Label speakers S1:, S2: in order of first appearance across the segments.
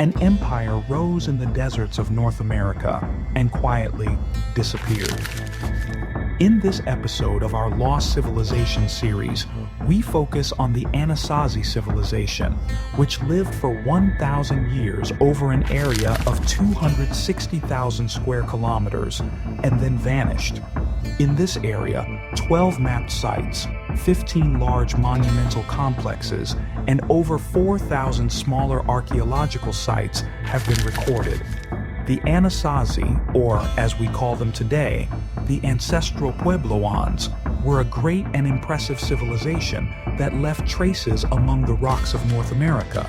S1: an empire rose in the deserts of North America and quietly disappeared. In this episode of our Lost Civilization series, we focus on the Anasazi civilization, which lived for 1,000 years over an area of 260,000 square kilometers and then vanished. In this area, 12 mapped sites, 15 large monumental complexes, and over 4,000 smaller archaeological sites have been recorded. The Anasazi, or as we call them today, the Ancestral Puebloans, were a great and impressive civilization that left traces among the rocks of North America.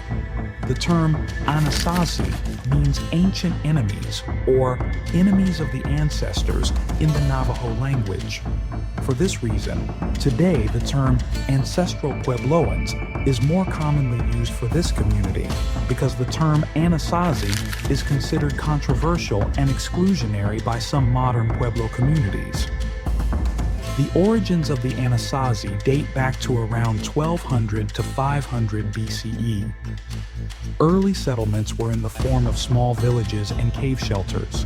S1: The term Anasazi means ancient enemies, or enemies of the ancestors in the Navajo language. For this reason, today the term Ancestral Puebloans is more commonly used for this community because the term Anasazi is considered controversial and exclusionary by some modern Pueblo communities. The origins of the Anasazi date back to around 1200 to 500 BCE. Early settlements were in the form of small villages and cave shelters.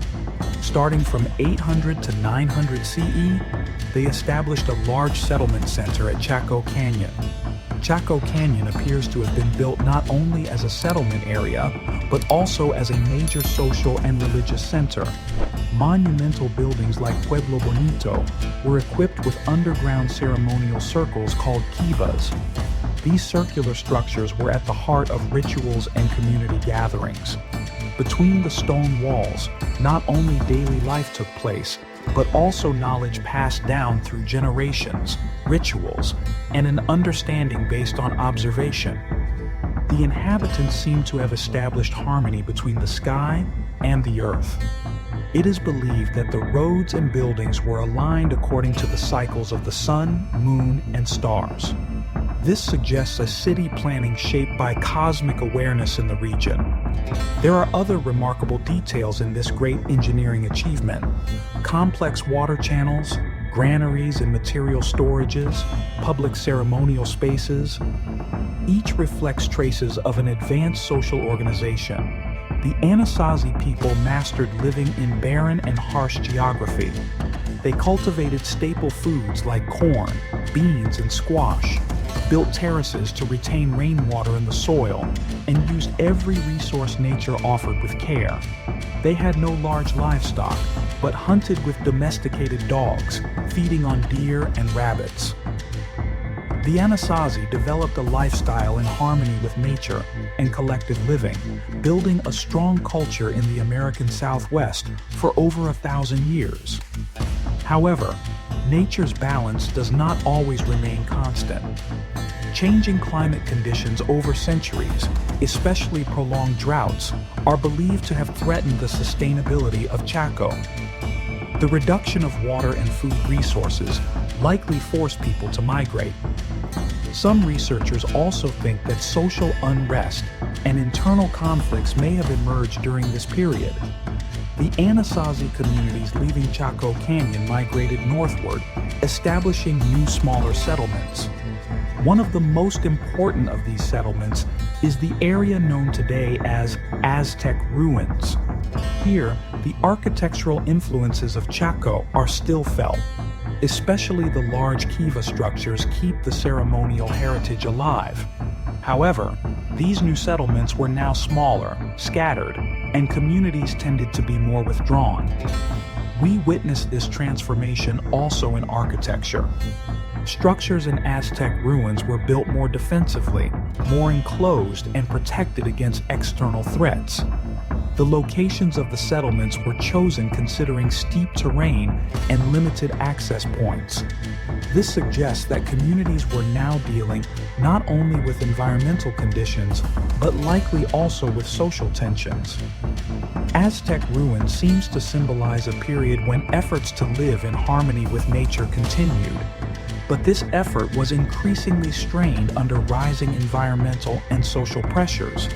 S1: Starting from 800 to 900 CE, they established a large settlement center at Chaco Canyon. Chaco Canyon appears to have been built not only as a settlement area, but also as a major social and religious center. Monumental buildings like Pueblo Bonito were equipped with underground ceremonial circles called kivas. These circular structures were at the heart of rituals and community gatherings. Between the stone walls, not only daily life took place, but also knowledge passed down through generations, rituals, and an understanding based on observation. The inhabitants seem to have established harmony between the sky and the earth. It is believed that the roads and buildings were aligned according to the cycles of the sun, moon, and stars. This suggests a city planning shaped by cosmic awareness in the region. There are other remarkable details in this great engineering achievement: complex water channels, granaries and material storages, public ceremonial spaces. Each reflects traces of an advanced social organization. The Anasazi people mastered living in barren and harsh geography. They cultivated staple foods like corn, beans, and squash, built terraces to retain rainwater in the soil, and used every resource nature offered with care. They had no large livestock, but hunted with domesticated dogs, feeding on deer and rabbits. The Anasazi developed a lifestyle in harmony with nature and collective living, building a strong culture in the American Southwest for over 1,000 years. However, nature's balance does not always remain constant. Changing climate conditions over centuries, especially prolonged droughts, are believed to have threatened the sustainability of Chaco. The reduction of water and food resources likely forced people to migrate. Some researchers also think that social unrest and internal conflicts may have emerged during this period. The Anasazi communities leaving Chaco Canyon migrated northward, establishing new smaller settlements. One of the most important of these settlements is the area known today as Aztec ruins. Here, the architectural influences of Chaco are still felt. Especially the large kiva structures keep the ceremonial heritage alive. However, these new settlements were now smaller, scattered, and communities tended to be more withdrawn. We witnessed this transformation also in architecture. Structures in Aztec ruins were built more defensively, more enclosed, and protected against external threats. The locations of the settlements were chosen considering steep terrain and limited access points. This suggests that communities were now dealing not only with environmental conditions, but likely also with social tensions. Aztec ruins seems to symbolize a period when efforts to live in harmony with nature continued. But this effort was increasingly strained under rising environmental and social pressures.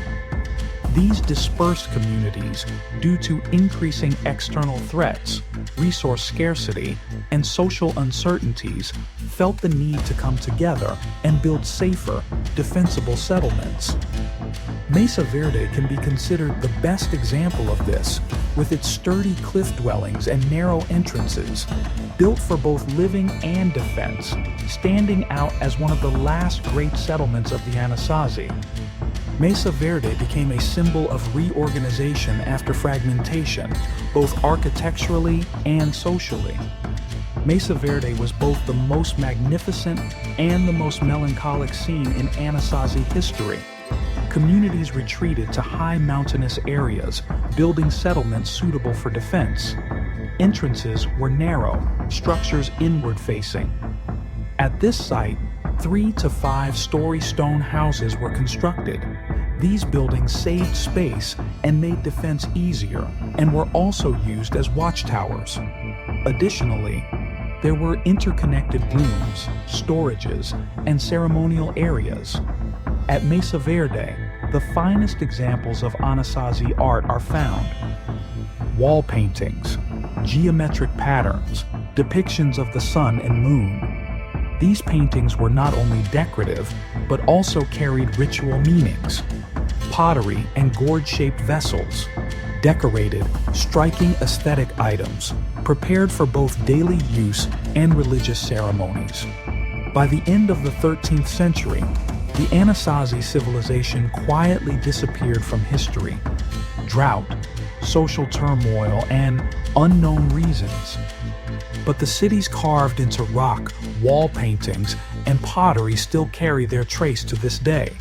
S1: These dispersed communities, due to increasing external threats, resource scarcity, and social uncertainties, felt the need to come together and build safer, defensible settlements. Mesa Verde can be considered the best example of this, with its sturdy cliff dwellings and narrow entrances, built for both living and defense, standing out as one of the last great settlements of the Anasazi. Mesa Verde became a symbol of reorganization after fragmentation, both architecturally and socially. Mesa Verde was both the most magnificent and the most melancholic scene in Anasazi history. Communities retreated to high mountainous areas, building settlements suitable for defense. Entrances were narrow, structures inward-facing. At this site, 3 to 5-story stone houses were constructed. These buildings saved space and made defense easier, and were also used as watchtowers. Additionally, there were interconnected rooms, storages, and ceremonial areas. At Mesa Verde, the finest examples of Anasazi art are found. Wall paintings, geometric patterns, depictions of the sun and moon. These paintings were not only decorative, but also carried ritual meanings. Pottery and gourd-shaped vessels, decorated, striking aesthetic items, prepared for both daily use and religious ceremonies. By the end of the 13th century, the Anasazi civilization quietly disappeared from history. Drought, social turmoil, and unknown reasons. But the cities carved into rock, wall paintings, and pottery still carry their trace to this day.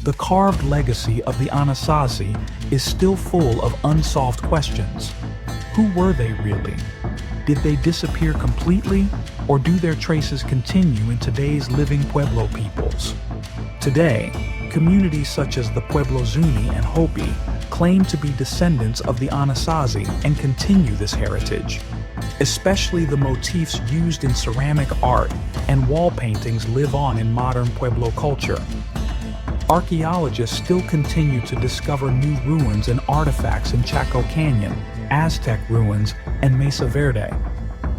S1: The carved legacy of the Anasazi is still full of unsolved questions. Who were they really? Did they disappear completely, or do their traces continue in today's living Pueblo peoples? Today, communities such as the Pueblo Zuni and Hopi claim to be descendants of the Anasazi and continue this heritage. Especially the motifs used in ceramic art and wall paintings live on in modern Pueblo culture. Archaeologists still continue to discover new ruins and artifacts in Chaco Canyon, Aztec ruins, and Mesa Verde.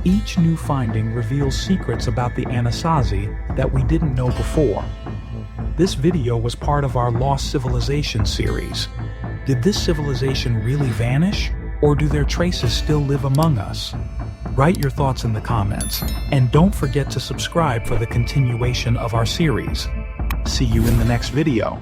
S1: Each new finding reveals secrets about the Anasazi that we didn't know before. This video was part of our Lost Civilization series. Did this civilization really vanish, or do their traces still live among us? Write your thoughts in the comments, and don't forget to subscribe for the continuation of our series. See you in the next video.